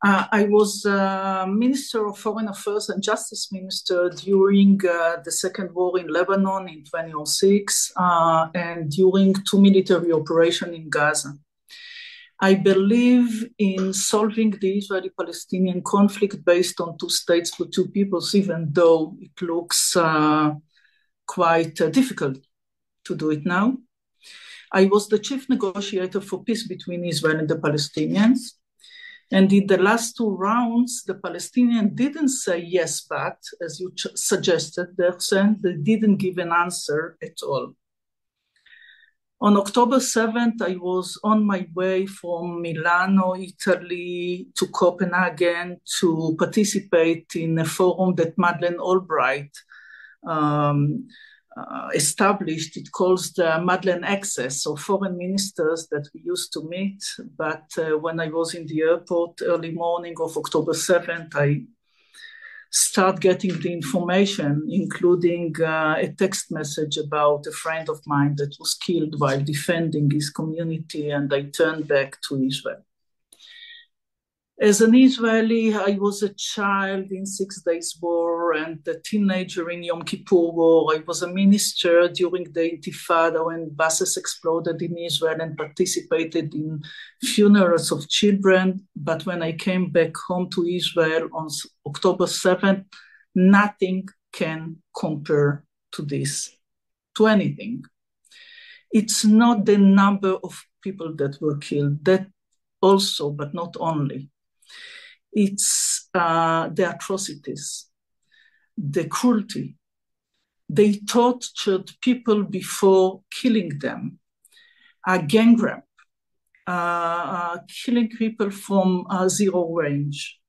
I was Minister of Foreign Affairs and Justice Minister during the Second War in Lebanon in 2006 and during 2 military operations in Gaza. I believe in solving the Israeli-Palestinian conflict based on 2 states for 2 peoples, even though it looks quite difficult to do it now. I was the chief negotiator for peace between Israel and the Palestinians. And in the last 2 rounds, the Palestinians didn't say yes, but, as you suggested, they didn't give an answer at all. On October 7th, I was on my way from Milano, Italy, to Copenhagen to participate in a forum that Madeleine Albright established. It calls the Madeleine Access, so foreign ministers that we used to meet. But when I was in the airport early morning of October 7th, I start getting the information, including a text message about a friend of mine that was killed while defending his community, and I turned back to Israel. As an Israeli, I was a child in 6 Days War and a teenager in Yom Kippur War. I was a minister during the Intifada when buses exploded in Israel and participated in funerals of children. But when I came back home to Israel on October 7th, nothing can compare to this, to anything. It's not the number of people that were killed, that also, but not only. It's the atrocities, the cruelty. They tortured people before killing them, gang rape, killing people from zero range.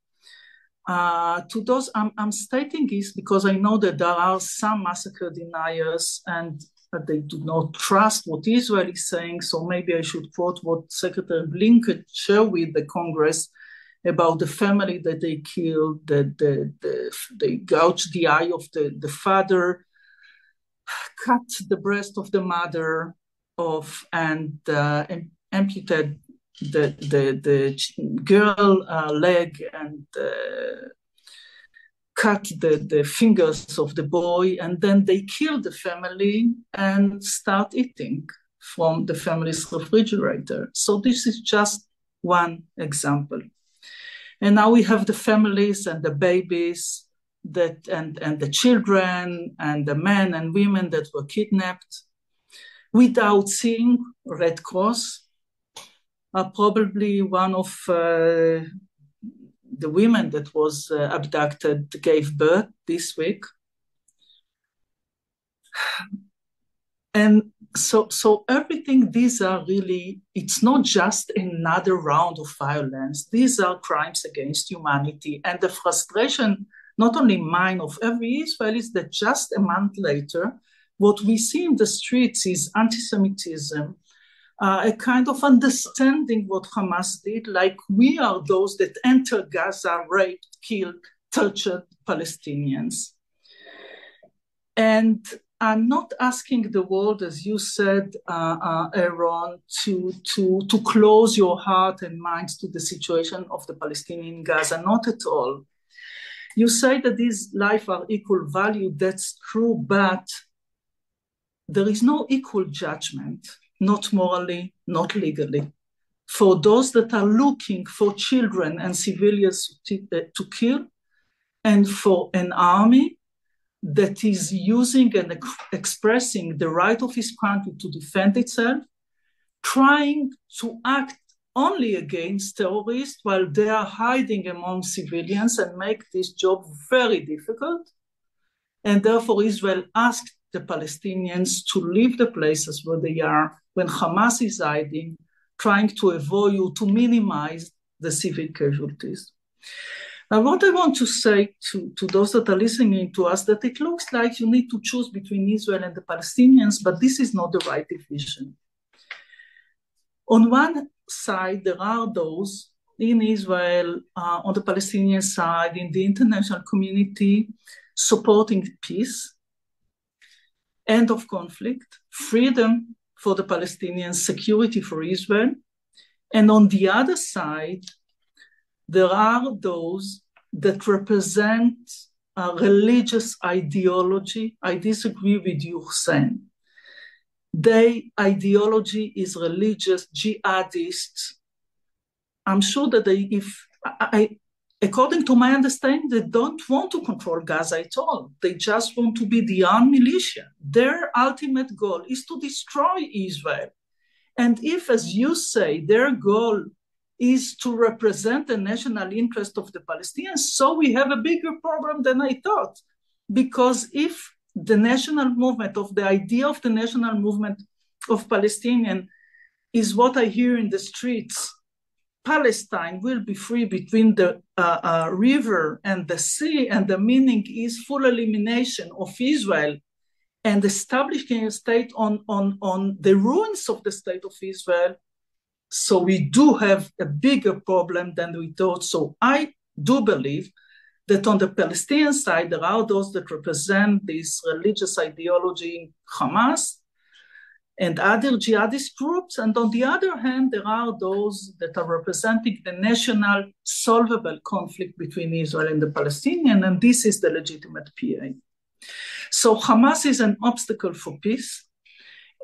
To those, I'm stating this because I know that there are some massacre deniers and they do not trust what Israel is saying, so maybe I should quote what Secretary Blinken shared with the Congress about the family that they killed, they gouged the eye of the father, cut the breast of the mother off, and amputated the girl leg and cut the fingers of the boy, and then they killed the family and start eating from the family's refrigerator. So this is just one example. And now we have the families and the babies that and the children and the men and women that were kidnapped without seeing Red Cross. Probably one of the women that was abducted gave birth this week. And so everything, these are really, it's not just another round of violence. These are crimes against humanity. And the frustration, not only mine, of every Israeli, is that just a month later, what we see in the streets is anti-Semitism, a kind of understanding what Hamas did, like we are those that enter Gaza, raped, killed, tortured Palestinians. And I'm not asking the world, as you said, Aaron, to close your heart and minds to the situation of the Palestinians in Gaza, not at all. You say that these lives are equal value, that's true, but there is no equal judgment, not morally, not legally. For those that are looking for children and civilians to kill, and for an army that is using and expressing the right of his country to defend itself, trying to act only against terrorists while they are hiding among civilians and make this job very difficult. And therefore Israel asked the Palestinians to leave the places where they are when Hamas is hiding, trying to avoid you, to minimize the civil casualties. Now, what I want to say to those that are listening to us, that it looks like you need to choose between Israel and the Palestinians, but this is not the right division. On one side, there are those in Israel, on the Palestinian side, in the international community, supporting peace, end of conflict, freedom for the Palestinians, security for Israel. And on the other side, there are those that represent a religious ideology. I disagree with you, Hussein. Their ideology is religious, jihadist. I'm sure that according to my understanding, they don't want to control Gaza at all. They just want to be the armed militia. Their ultimate goal is to destroy Israel. And if, as you say, their goal is to represent the national interest of the Palestinians, so we have a bigger problem than I thought. Because if the national movement, of the idea of the national movement of Palestinian is what I hear in the streets, Palestine will be free between the river and the sea, and the meaning is full elimination of Israel and establishing a state on the ruins of the state of Israel. So we do have a bigger problem than we thought. So I do believe that on the Palestinian side, there are those that represent this religious ideology, Hamas, and other jihadist groups. And on the other hand, there are those that are representing the national solvable conflict between Israel and the Palestinians, and this is the legitimate PA. So Hamas is an obstacle for peace,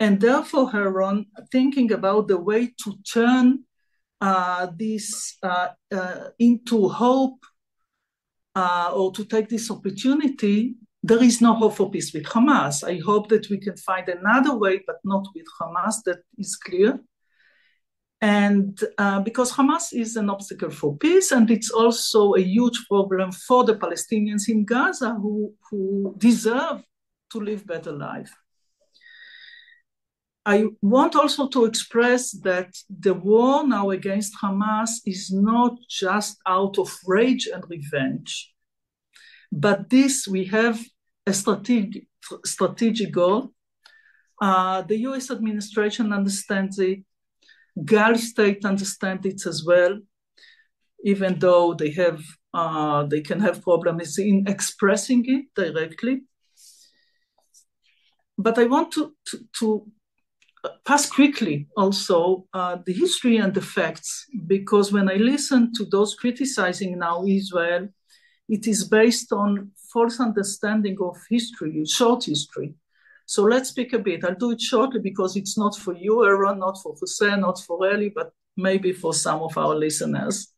and therefore, Aaron, thinking about the way to turn this into hope or to take this opportunity, there is no hope for peace with Hamas. I hope that we can find another way, but not with Hamas, that is clear. And because Hamas is an obstacle for peace, and it's also a huge problem for the Palestinians in Gaza who deserve to live better life. I want also to express that the war now against Hamas is not just out of rage and revenge, but we have a strategic goal. The US administration understands it. Gulf state understands it as well, even though they can have problems in expressing it directly. But I want to pass quickly also the history and the facts, because when I listen to those criticizing now Israel, it is based on false understanding of history, short history. So let's speak a bit. I'll do it shortly because it's not for you, Aaron, not for Hussein, not for Eli, but maybe for some of our listeners.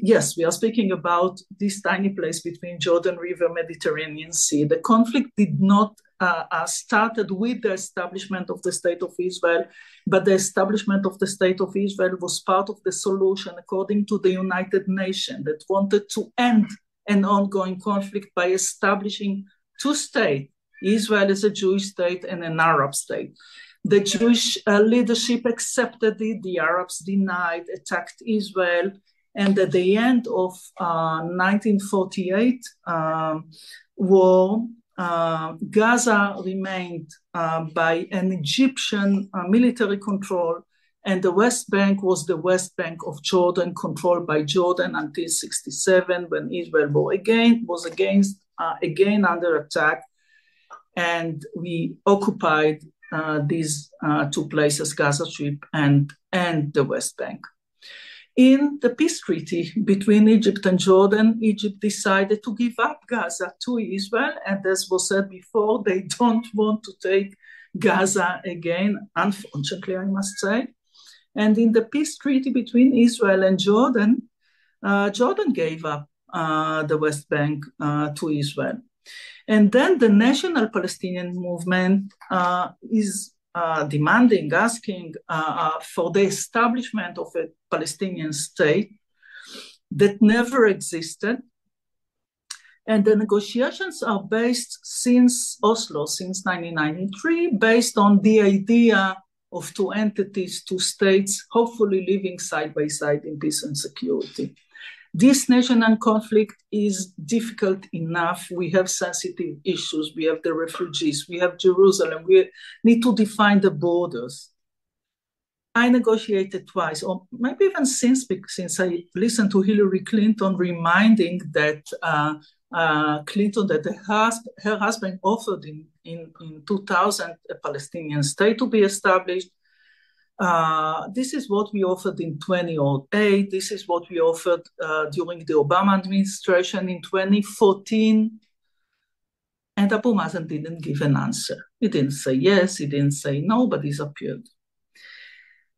Yes, we are speaking about this tiny place between Jordan River, Mediterranean Sea. The conflict did not started with the establishment of the State of Israel, but the establishment of the State of Israel was part of the solution according to the United Nations that wanted to end an ongoing conflict by establishing two states, Israel as a Jewish state and an Arab state. The Jewish leadership accepted it, the Arabs denied, attacked Israel, and at the end of 1948 war, Gaza remained by an Egyptian military control, and the West Bank was the West Bank of Jordan, controlled by Jordan until 1967, when Israel was again under attack, and we occupied these two places, Gaza Strip and the West Bank. In the peace treaty between Egypt and Jordan, Egypt decided to give up Gaza to Israel, and as was said before, they don't want to take Gaza again, unfortunately, I must say. And in the peace treaty between Israel and Jordan, Jordan gave up the West Bank to Israel. And then the national Palestinian movement is demanding, asking for the establishment of a Palestinian state that never existed. And the negotiations are based since Oslo, since 1993, based on the idea of two entities, two states, hopefully living side by side in peace and security. This national conflict is difficult enough. We have sensitive issues. We have the refugees. We have Jerusalem. We need to define the borders. I negotiated twice, or maybe even since I listened to Hillary Clinton reminding that Clinton that her husband offered in 2000 a Palestinian state to be established. This is what we offered in 2008. This is what we offered during the Obama administration in 2014. And Abu Mazen didn't give an answer. He didn't say yes, he didn't say no, but disappeared.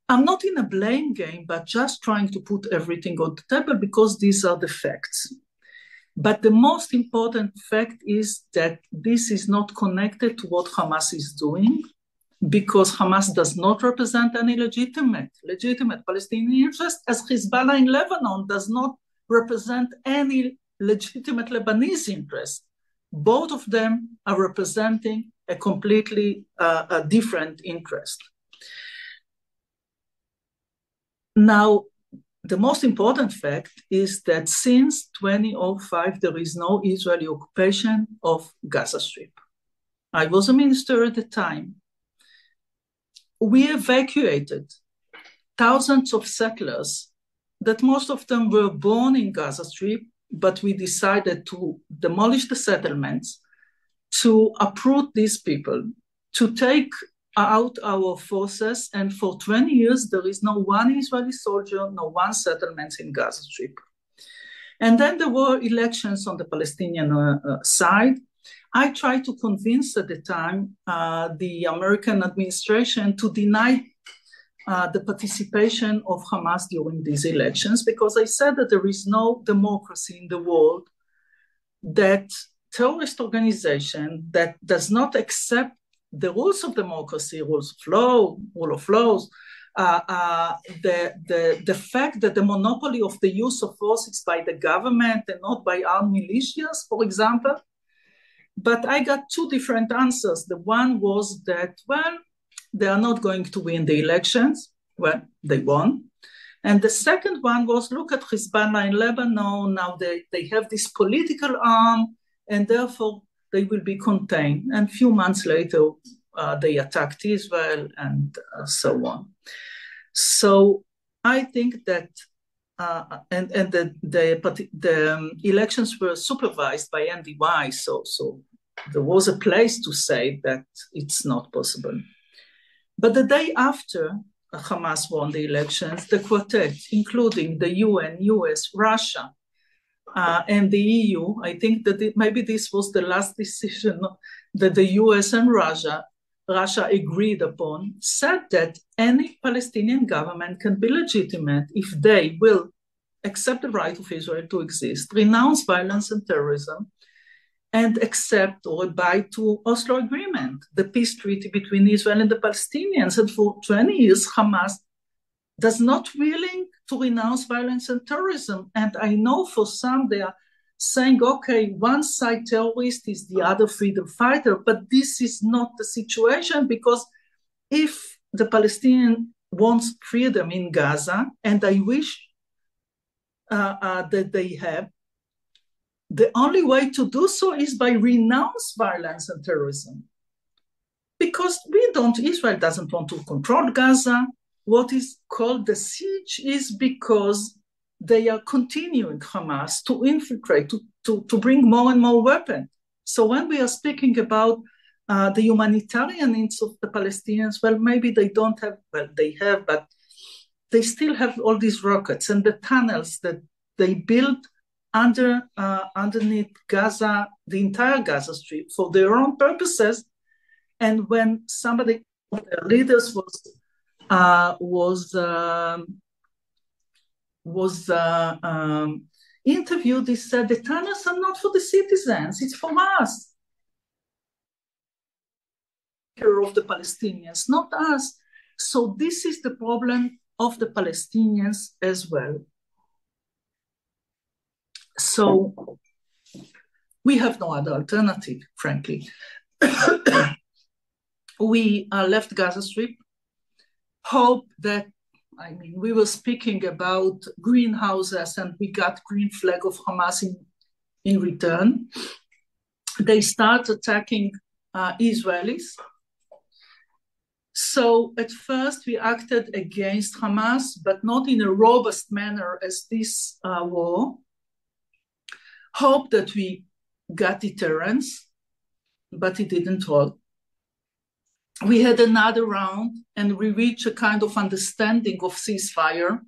I'm not in a blame game, but just trying to put everything on the table because these are the facts. But the most important fact is that this is not connected to what Hamas is doing, because Hamas does not represent any legitimate Palestinian interest, as Hezbollah in Lebanon does not represent any legitimate Lebanese interest. Both of them are representing a completely different interest. Now, the most important fact is that since 2005, there is no Israeli occupation of Gaza Strip. I was a minister at the time. We evacuated thousands of settlers that most of them were born in Gaza Strip, but we decided to demolish the settlements, to uproot these people, to take out our forces, and for 20 years there is no one Israeli soldier, no one settlement in Gaza Strip. And then there were elections on the Palestinian side. I tried to convince at the time the American administration to deny the participation of Hamas during these elections, because I said that there is no democracy in the world, that terrorist organization that does not accept the rules of democracy, rule of laws, the fact that the monopoly of the use of force is by the government and not by armed militias, for example. But I got two different answers. The one was that, well, they are not going to win the elections. Well, they won. And the second one was, look at Hezbollah in Lebanon. Now they have this political arm, and therefore they will be contained. And a few months later, they attacked Israel and so on. So I think that, the elections were supervised by NDY, so there was a place to say that it's not possible. But the day after Hamas won the elections, the quartet, including the UN, US, Russia, and the EU, I think that maybe this was the last decision that the US and Russia agreed upon, said that any Palestinian government can be legitimate if they will accept the right of Israel to exist, renounce violence and terrorism, and accept or abide to Oslo Agreement, the peace treaty between Israel and the Palestinians. And for 20 years, Hamas does not willing to renounce violence and terrorism. And I know for some they are saying, okay, one side terrorist is the other freedom fighter, but this is not the situation, because if the Palestinian wants freedom in Gaza, and I wish that they have, the only way to do so is by renounce violence and terrorism. Because Israel doesn't want to control Gaza. What is called the siege is because they are continuing, Hamas, to infiltrate, to bring more and more weapons. So when we are speaking about the humanitarian needs of the Palestinians, well, maybe they don't have, well, they have, but they still have all these rockets and the tunnels that they built underneath Gaza, the entire Gaza Strip, for their own purposes. And when somebody of their leaders was interviewed, he said, the tunnels are not for the citizens, it's for us. Of the Palestinians, not us. So this is the problem of the Palestinians as well. So we have no other alternative, frankly. We left Gaza Strip, hope that, I mean, we were speaking about greenhouses and we got green flag of Hamas in return. They start attacking Israelis. So at first we acted against Hamas, but not in a robust manner as this war. Hope that we got deterrence, but it didn't hold. we had another round and we reached a kind of understanding of ceasefire.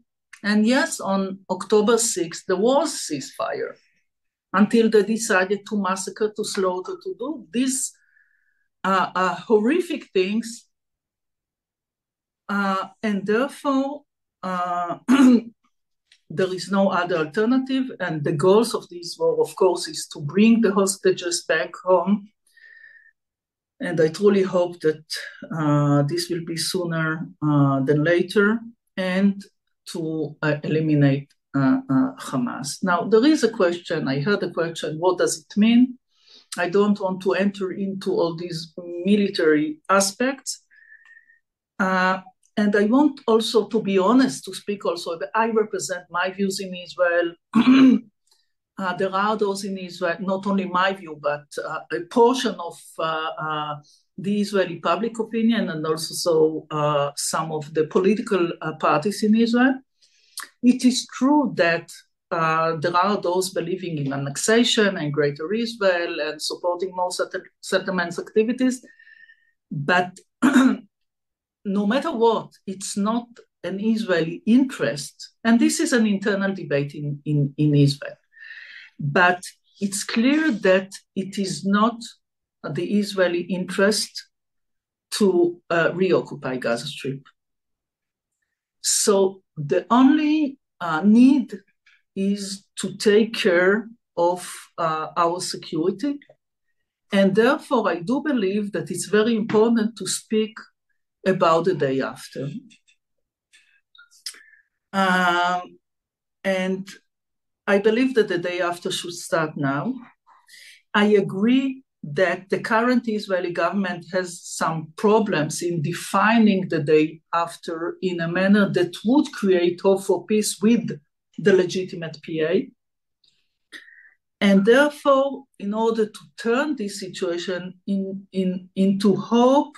And yes, on October 6th, there was ceasefire until they decided to massacre, to slaughter, to do these horrific things. And therefore, there is no other alternative. And the goals of this war, of course, is to bring the hostages back home. And I truly hope that this will be sooner than later, and to eliminate Hamas. Now, there is a question, I heard a question, what does it mean? I don't want to enter into all these military aspects. And I want also to be honest, to speak also that I represent my views in Israel. There are those in Israel, not only my view, but a portion of the Israeli public opinion and also some of the political parties in Israel. It is true that there are those believing in annexation and greater Israel and supporting more settlements activities, but no matter what, it's not an Israeli interest, and this is an internal debate in Israel. But it's clear that it is not the Israeli interest to reoccupy Gaza Strip. So the only need is to take care of our security. And therefore, I do believe that it's very important to speak about the day after. And I believe that the day after should start now. I agree that the current Israeli government has some problems in defining the day after in a manner that would create hope for peace with the legitimate PA. And therefore, in order to turn this situation into hope,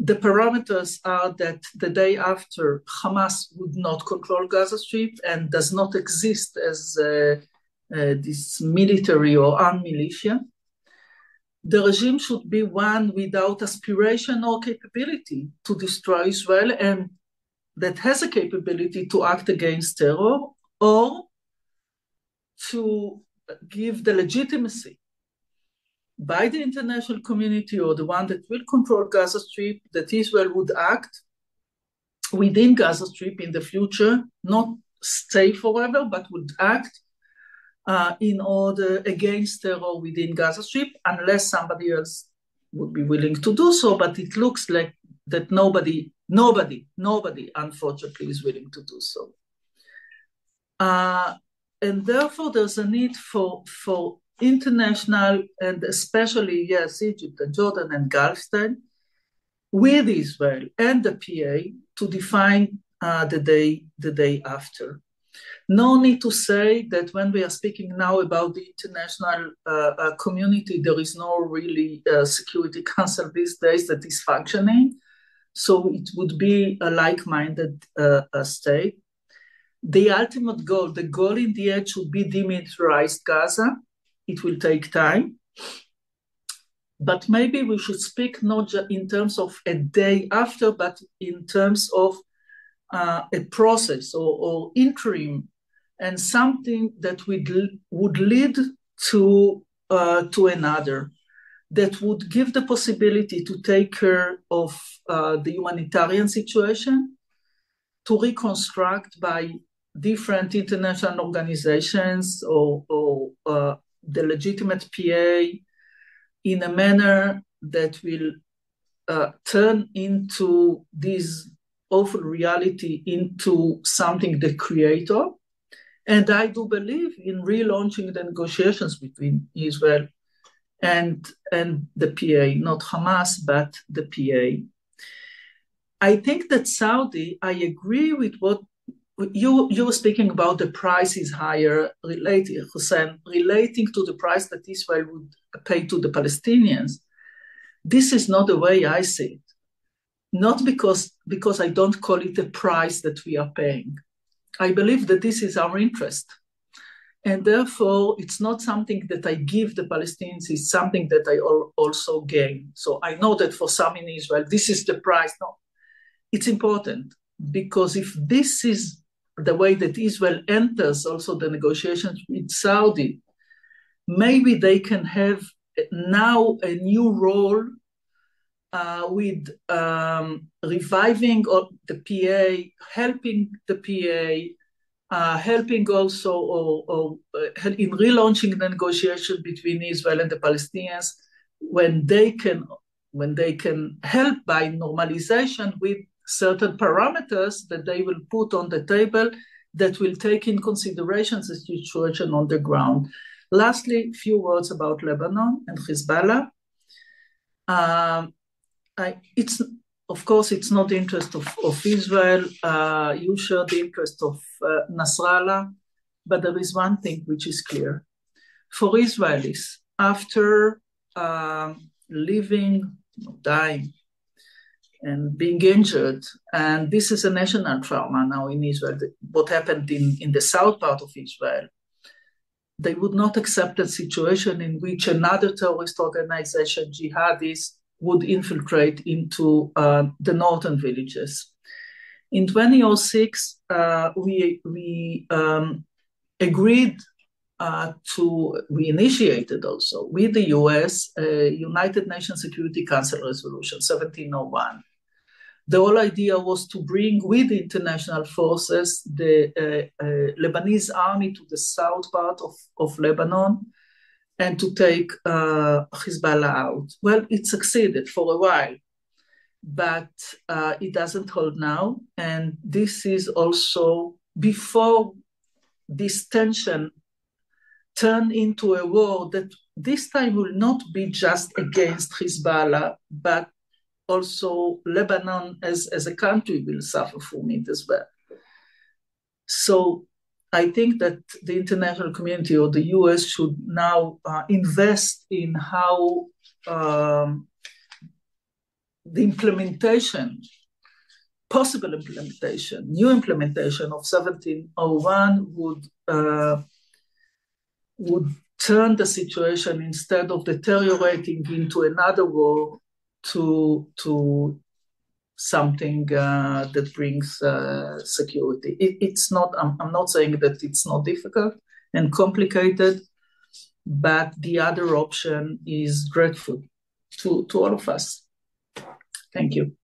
the parameters are that the day after, Hamas would not control Gaza Strip and does not exist as this military or armed militia. The regime should be one without aspiration or capability to destroy Israel, and that has a capability to act against terror or to give the legitimacy by the international community or the one that will control Gaza Strip, that Israel would act within Gaza Strip in the future, not stay forever, but would act in order against terror within Gaza Strip, unless somebody else would be willing to do so. But it looks like that nobody, unfortunately, is willing to do so. And therefore, there's a need for international, and especially, yes, Egypt and Jordan and Gulf state, with Israel and the PA to define the day after. No need to say that when we are speaking now about the international community, there is no really Security Council these days that is functioning. So it would be a like-minded state. The ultimate goal, the goal in the end should be demilitarized Gaza. It will take time. But maybe we should speak not just in terms of a day after, but in terms of a process or interim, and something that would lead to another, that would give the possibility to take care of the humanitarian situation, to reconstruct by different international organizations or the legitimate PA in a manner that will turn into this awful reality into something the creator. And I do believe in relaunching the negotiations between Israel and the PA, not Hamas, but the PA. I think that Saudi, I agree with what you were speaking about. The price is higher, Hussein, relating to the price that Israel would pay to the Palestinians. This is not the way I see it. Not because I don't call it a price that we are paying. I believe that this is our interest. And therefore, it's not something that I give the Palestinians, it's something that I also gain. So I know that for some in Israel, this is the price. No, it's important, because if this is the way that Israel enters also the negotiations with Saudi, maybe they can have now a new role with reviving the PA, helping the PA, helping also in relaunching the negotiation between Israel and the Palestinians, when they can help by normalization with certain parameters that they will put on the table that will take in consideration the situation on the ground. Lastly, a few words about Lebanon and Hezbollah. Of course, it's not the interest of Israel. You share the interest of Nasrallah, but there is one thing which is clear. For Israelis, after living, dying, and being injured, and this is a national trauma now in Israel, what happened in the south part of Israel, they would not accept a situation in which another terrorist organization, jihadis, would infiltrate into the northern villages. In 2006, we agreed we initiated also with the US a United Nations Security Council resolution 1701. The whole idea was to bring with international forces the Lebanese army to the south part of Lebanon and to take Hezbollah out. Well, it succeeded for a while, but it doesn't hold now. And this is also before this tension turned into a war that this time will not be just against Hezbollah, but also Lebanon as a country will suffer from it as well. So I think that the international community or the US should now invest in how the implementation, possible implementation, new implementation of 1701 would turn the situation, instead of deteriorating into another war, to something that brings security. It's not, I'm not saying that it's not difficult and complicated, but the other option is dreadful to all of us. Thank you.